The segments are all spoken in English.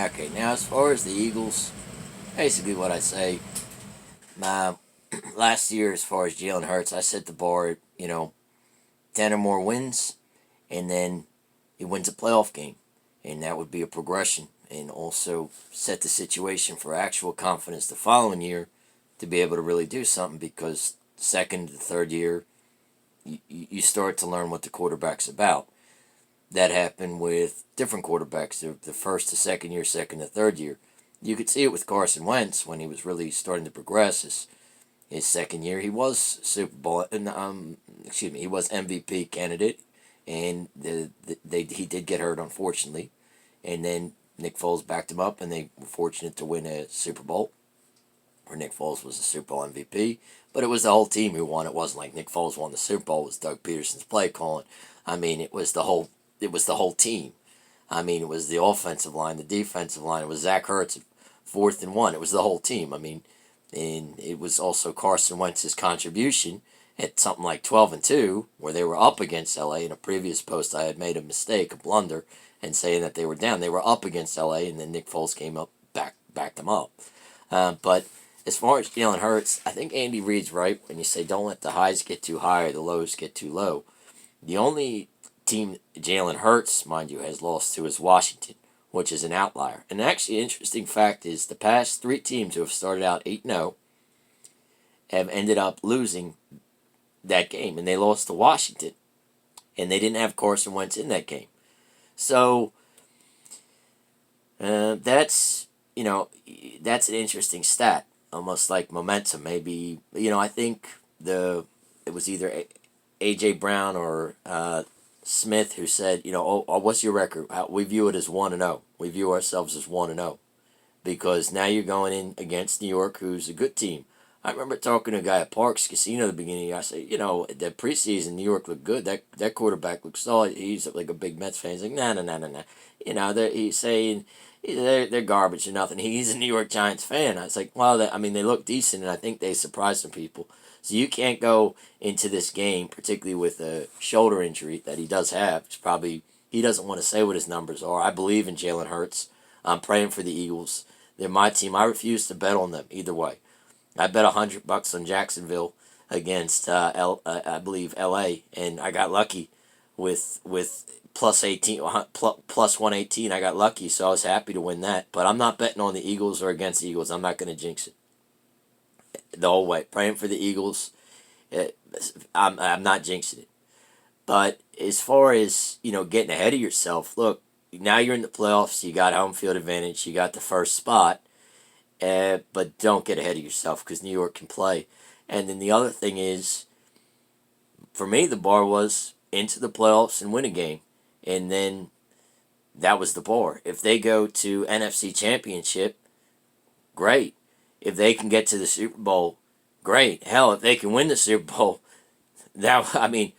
Okay, now as far as the Eagles, basically what I say, my last year as far as Jalen Hurts, I set the bar at, 10 or more wins, and then he wins a playoff game. And that would be a progression, and also set the situation for actual confidence the following year to be able to really do something, because second to the third year, you start to learn what the quarterback's about. That happened with different quarterbacks, the first to second year, second to third year. You could see it with Carson Wentz when he was really starting to progress. His second year, he was Super Bowl, he was MVP candidate, and he did get hurt, unfortunately. And then Nick Foles backed him up, and they were fortunate to win a Super Bowl, where Nick Foles was the Super Bowl MVP. But it was the whole team who won. It wasn't like Nick Foles won the Super Bowl. It was Doug Peterson's play calling. I mean, it was the whole team. I mean, it was the offensive line, the defensive line. It was Zach Ertz, 4th and 1. It was the whole team. I mean, and it was also Carson Wentz's contribution at something like 12-2, where they were up against LA. In a previous post, I had made a mistake, a blunder, and saying that they were down. They were up against LA, and then Nick Foles came up, backed them up. But as far as Jalen Hurts, I think Andy Reid's right when you say don't let the highs get too high or the lows get too low. The only team Jalen Hurts, mind you, has lost to is Washington, which is an outlier. And actually, an interesting fact is the past three teams who have started out 8-0 have ended up losing that game, and they lost to Washington, and they didn't have Carson Wentz in that game. So that's an interesting stat, almost like momentum. Maybe I think it was either AJ Brown or Smith who said, what's your record? We view it as 1-0. We view ourselves as 1-0 because now you're going in against New York, who's a good team. I remember talking to a guy at Parks Casino at the beginning. I say, the preseason New York looked good. That quarterback looks solid. He's like a big Mets fan. He's like, nah. He's saying they're garbage or nothing. He's a New York Giants fan. I was like, well, they look decent, and I think they surprised some people. So you can't go into this game, particularly with a shoulder injury that he does have. It's probably he doesn't want to say what his numbers are. I believe in Jalen Hurts. I'm praying for the Eagles. They're my team. I refuse to bet on them either way. I bet $100 on Jacksonville against I believe LA, and I got lucky with plus 18 plus 118. I got lucky, so I was happy to win that. But I'm not betting on the Eagles or against the Eagles. I'm not going to jinx it the whole way. Praying for the Eagles. I'm not jinxing it. But as far as getting ahead of yourself, look, now you're in the playoffs. You got home field advantage. You got the first spot. But don't get ahead of yourself because New York can play. And then the other thing is, for me, the bar was into the playoffs and win a game. And then that was the bar. If they go to NFC Championship, great. If they can get to the Super Bowl, great. Hell, if they can win the Super Bowl, I'm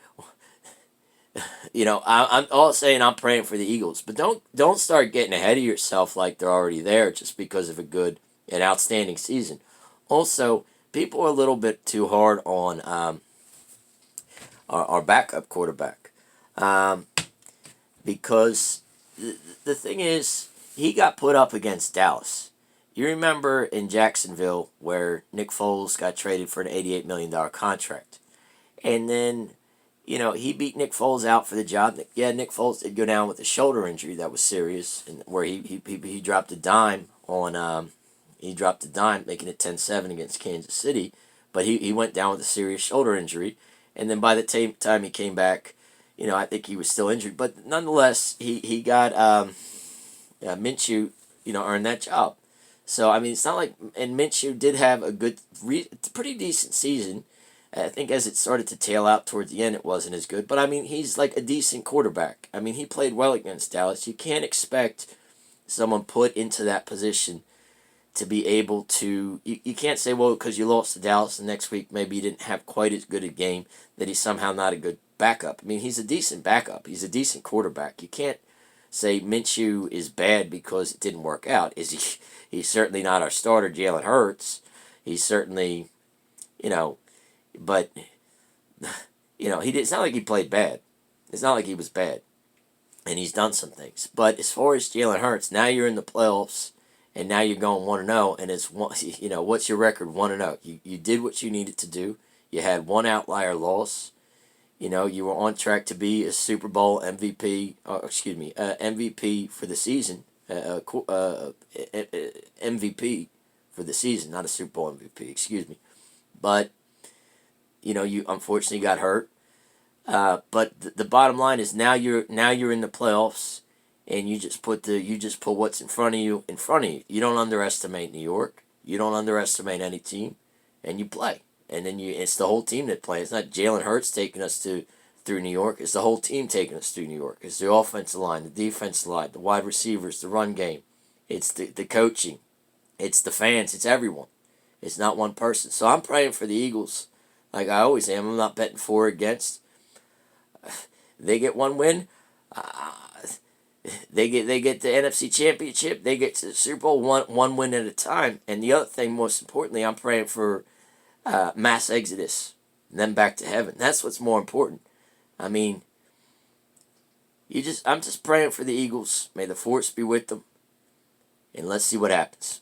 all saying I'm praying for the Eagles. But don't start getting ahead of yourself like they're already there just because of an outstanding season. Also, people are a little bit too hard on our backup quarterback because the thing is, he got put up against Dallas. You remember in Jacksonville where Nick Foles got traded for an $88 million contract. And then, he beat Nick Foles out for the job. Yeah, Nick Foles did go down with a shoulder injury that was serious, and where he dropped a dime on making it 10-7 against Kansas City. But he went down with a serious shoulder injury. And then by the time he came back, I think he was still injured. But nonetheless, he got Minshew, earned that job. So, it's not like... And Minshew did have a pretty decent season. I think as it started to tail out towards the end, it wasn't as good. But, he's like a decent quarterback. He played well against Dallas. You can't expect someone put into that position to be able to... You can't say, well, because you lost to Dallas the next week, maybe you didn't have quite as good a game, that he's somehow not a good backup. He's a decent backup. He's a decent quarterback. You can't say Minshew is bad because it didn't work out. He's certainly not our starter, Jalen Hurts. He's certainly, but, it's not like he played bad. It's not like he was bad. and he's done some things. But as far as Jalen Hurts, now you're in the playoffs, and now you're going 1-0, and it's one. What's your record? 1-0. You did what you needed to do. You had one outlier loss. You were on track to be a Super Bowl MVP. MVP for the season. MVP for the season, not a Super Bowl MVP. Excuse me. But you unfortunately got hurt. But the bottom line is now you're in the playoffs, and you just put what's in front of you in front of you. You don't underestimate New York. You don't underestimate any team, and you play. And then it's the whole team that plays. It's not Jalen Hurts taking us through New York. It's the whole team taking us through New York. It's the offensive line, the defensive line, the wide receivers, the run game. It's the coaching. It's the fans. It's everyone. It's not one person. So I'm praying for the Eagles, like I always am. I'm not betting for or against. They get one win. Uh, they get the NFC Championship. They get to the Super Bowl one win at a time. And the other thing, most importantly, I'm praying for mass exodus, and then back to heaven. That's what's more important. I mean, I'm just praying for the Eagles. May the force be with them, and let's see what happens.